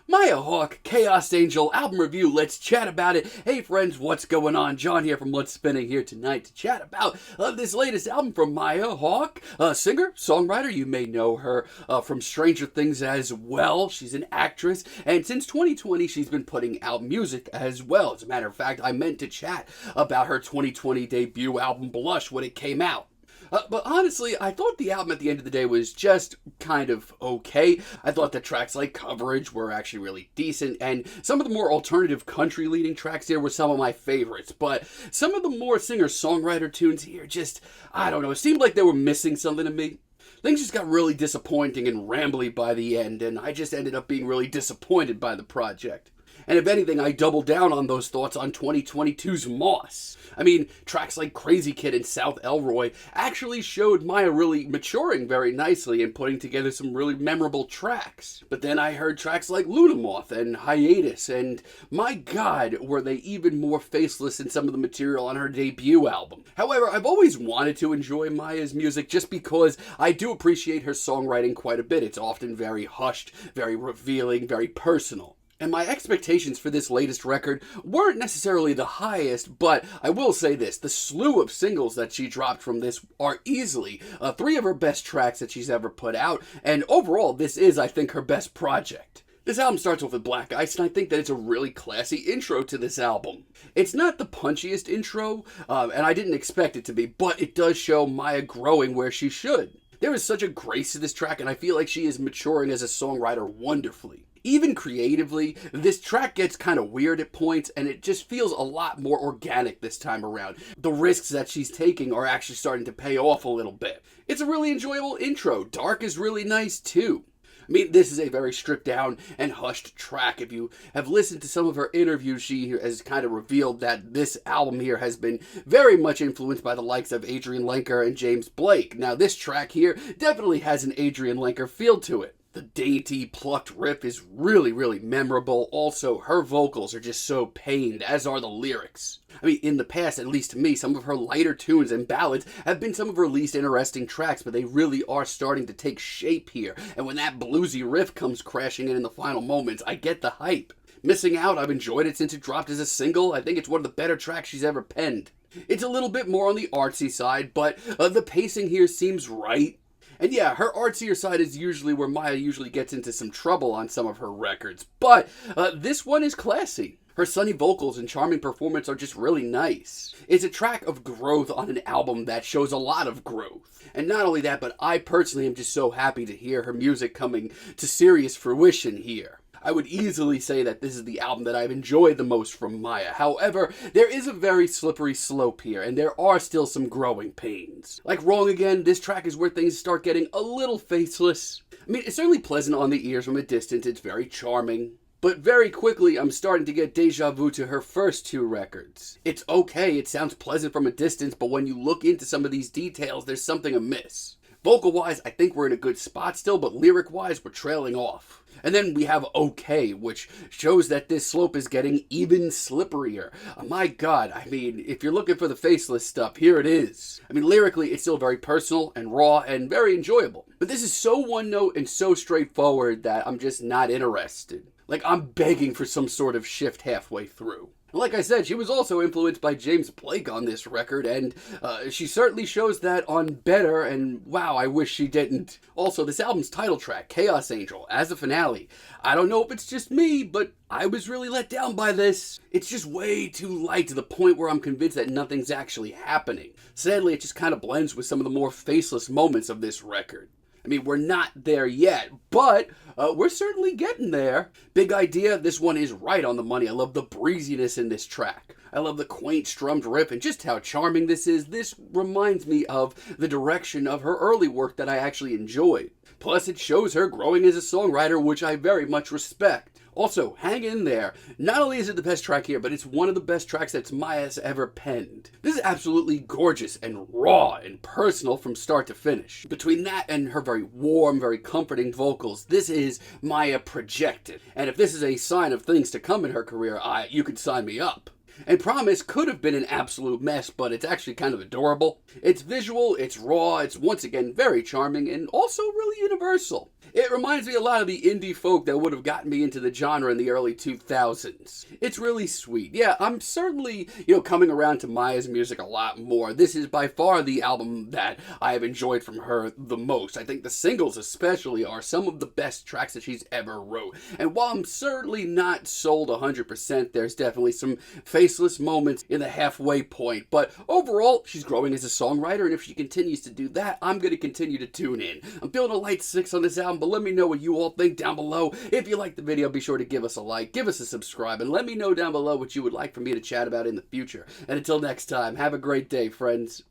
Maya Hawke, Chaos Angel, album review, let's chat about it. Hey friends, what's going on? John here from What's Spinning here tonight to chat about this latest album from Maya Hawke, singer-songwriter. You may know her from Stranger Things as well. She's an actress, and since 2020 she's been putting out music as well. As a matter of fact, I meant to chat about her 2020 debut album Blush when it came out. But honestly, I thought the album at the end of the day was just kind of okay. I thought the tracks like Coverage were actually really decent, and some of the more alternative country leading tracks here were some of my favorites. But some of the more singer-songwriter tunes here just, I don't know, it seemed like they were missing something to me. Things just got really disappointing and rambly by the end, and I just ended up being really disappointed by the project. And if anything, I doubled down on those thoughts on 2022's Moss. I mean, tracks like Crazy Kid and South Elroy actually showed Maya really maturing very nicely and putting together some really memorable tracks. But then I heard tracks like Lunamoth and Hiatus, and my god, were they even more faceless than some of the material on her debut album. However, I've always wanted to enjoy Maya's music just because I do appreciate her songwriting quite a bit. It's often very hushed, very revealing, very personal. And my expectations for this latest record weren't necessarily the highest, but I will say this, the slew of singles that she dropped from this are easily 3 of her best tracks that she's ever put out, and overall this is, I think, her best project. This album starts off with Black Ice, and I think that it's a really classy intro to this album. It's not the punchiest intro, and I didn't expect it to be, but it does show Maya growing where she should. There is such a grace to this track, and I feel like she is maturing as a songwriter wonderfully. Even creatively, this track gets kind of weird at points, and it just feels a lot more organic this time around. The risks that she's taking are actually starting to pay off a little bit. It's a really enjoyable intro. Dark is really nice too. I mean, this is a very stripped down and hushed track. If you have listened to some of her interviews, she has kind of revealed that this album here has been very much influenced by the likes of Adrian Lenker and James Blake. Now, this track here definitely has an Adrian Lenker feel to it. The dainty, plucked riff is really, really memorable. Also, her vocals are just so pained, as are the lyrics. I mean, in the past, at least to me, some of her lighter tunes and ballads have been some of her least interesting tracks, but they really are starting to take shape here. And when that bluesy riff comes crashing in the final moments, I get the hype. Missing Out, I've enjoyed it since it dropped as a single. I think it's one of the better tracks she's ever penned. It's a little bit more on the artsy side, but the pacing here seems right. And yeah, her artsier side is usually where Maya usually gets into some trouble on some of her records. But this one is classy. Her sunny vocals and charming performance are just really nice. It's a track of growth on an album that shows a lot of growth. And not only that, but I personally am just so happy to hear her music coming to serious fruition here. I would easily say that this is the album that I've enjoyed the most from Maya. However, there is a very slippery slope here, and there are still some growing pains. Like Wrong Again, this track is where things start getting a little faceless. I mean, it's certainly pleasant on the ears from a distance, it's very charming. But very quickly, I'm starting to get deja vu to her first 2 records. It's okay, it sounds pleasant from a distance, but when you look into some of these details, there's something amiss. Vocal-wise, I think we're in a good spot still, but lyric-wise, we're trailing off. And then we have Okay, which shows that this slope is getting even slipperier. My god, I mean, if you're looking for the faceless stuff, here it is. I mean, lyrically, it's still very personal and raw and very enjoyable. But this is so one-note and so straightforward that I'm just not interested. Like, I'm begging for some sort of shift halfway through. Like I said, she was also influenced by James Blake on this record, and she certainly shows that on Better, and wow, I wish she didn't. Also, this album's title track, Chaos Angel, as a finale. I don't know if it's just me, but I was really let down by this. It's just way too light to the point where I'm convinced that nothing's actually happening. Sadly, it just kind of blends with some of the more faceless moments of this record. I mean, we're not there yet, but we're certainly getting there. Big Idea, this one is right on the money. I love the breeziness in this track. I love the quaint strummed riff and just how charming this is. This reminds me of the direction of her early work that I actually enjoyed. Plus, it shows her growing as a songwriter, which I very much respect. Also, hang in there. Not only is it the best track here, but it's one of the best tracks that Maya's ever penned. This is absolutely gorgeous and raw and personal from start to finish. Between that and her very warm, very comforting vocals, this is Maya projected. And if this is a sign of things to come in her career, you could sign me up. And Promise could have been an absolute mess, but it's actually kind of adorable. It's visual, it's raw, it's once again very charming, and also really universal. It reminds me a lot of the indie folk that would have gotten me into the genre in the early 2000s. It's really sweet. Yeah, I'm certainly, coming around to Maya's music a lot more. This is by far the album that I have enjoyed from her the most. I think the singles especially are some of the best tracks that she's ever wrote. And while I'm certainly not sold 100%, there's definitely some faceless moments in the halfway point. But overall, she's growing as a songwriter, and if she continues to do that, I'm going to continue to tune in. I'm feeling a light 6 on this album, but let me know what you all think down below. If you liked the video, be sure to give us a like, give us a subscribe, and let me know down below what you would like for me to chat about in the future. And until next time, have a great day, friends.